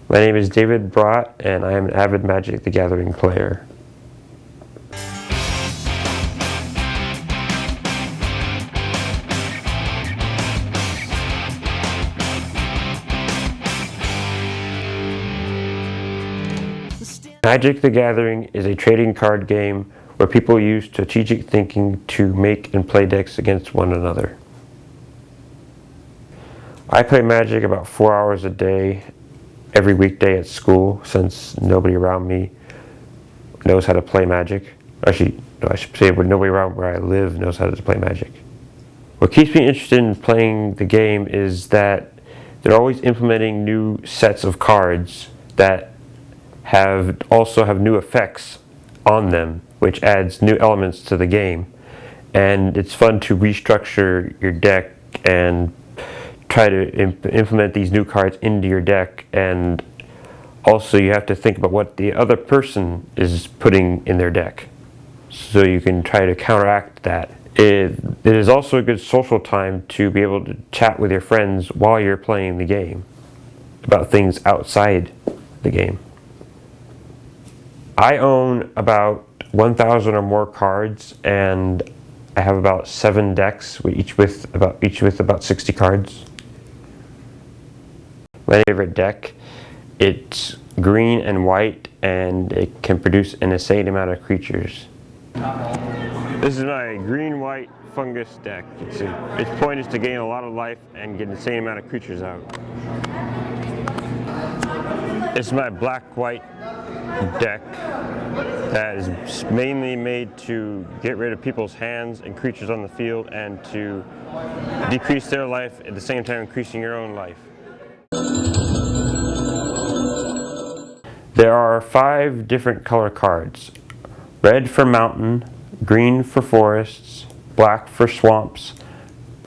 My name is David Brott, and I am an avid Magic the Gathering player. Magic the Gathering is a trading card game where people use strategic thinking to make and play decks against one another. I play Magic about 4 hours a day, every weekday at school, since nobody around me knows how to play Magic. Actually, no, I should say nobody around where I live knows how to play Magic. What keeps me interested in playing the game is that they're always implementing new sets of cards that also have new effects on them, which adds new elements to the game. And it's fun to restructure your deck and try to implement these new cards into your deck. And also you have to think about what the other person is putting in their deck, so you can try to counteract that. It is also a good social time to be able to chat with your friends while you're playing the game about things outside the game. I own about 1,000 or more cards, and I have about 7 decks, each with about 60 cards. My favorite deck, it's green and white, and it can produce an insane amount of creatures. This is my green-white fungus deck. Its point is to gain a lot of life and get an insane amount of creatures out. This is my black-white deck that is mainly made to get rid of people's hands and creatures on the field and to decrease their life at the same time increasing your own life. There are 5 different color cards: red for mountain, green for forests, black for swamps,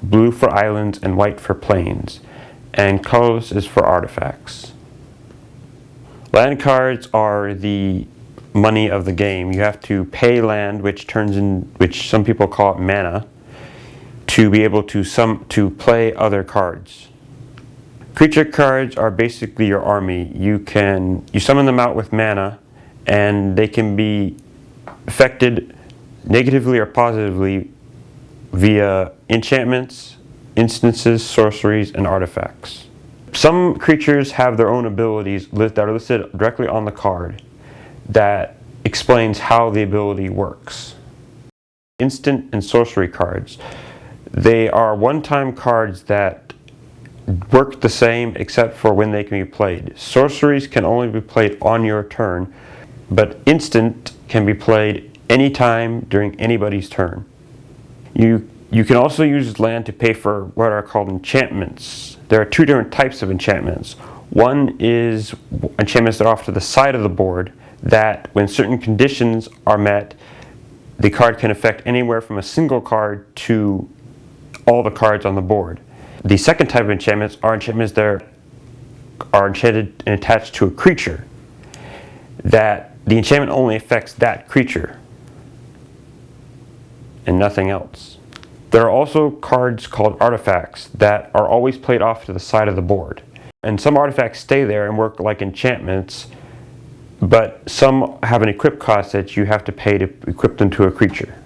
blue for islands, and white for plains. And colorless is for artifacts. Land cards are the money of the game. You have to pay land, which some people call it mana, to be able to play other cards. Creature cards are basically your army. You summon them out with mana, and they can be affected negatively or positively via enchantments, instances, sorceries, and artifacts. Some creatures have their own abilities that are listed directly on the card that explains how the ability works. Instant and sorcery cards. They are one-time cards that work the same except for when they can be played. Sorceries can only be played on your turn, but instant can be played anytime during anybody's turn. You can also use land to pay for what are called enchantments. There are 2 different types of enchantments. One is enchantments that are off to the side of the board, that when certain conditions are met, the card can affect anywhere from a single card to all the cards on the board. The second type of enchantments are enchantments that are enchanted and attached to a creature, that the enchantment only affects that creature and nothing else. There are also cards called artifacts that are always played off to the side of the board. And some artifacts stay there and work like enchantments, but some have an equip cost that you have to pay to equip them to a creature.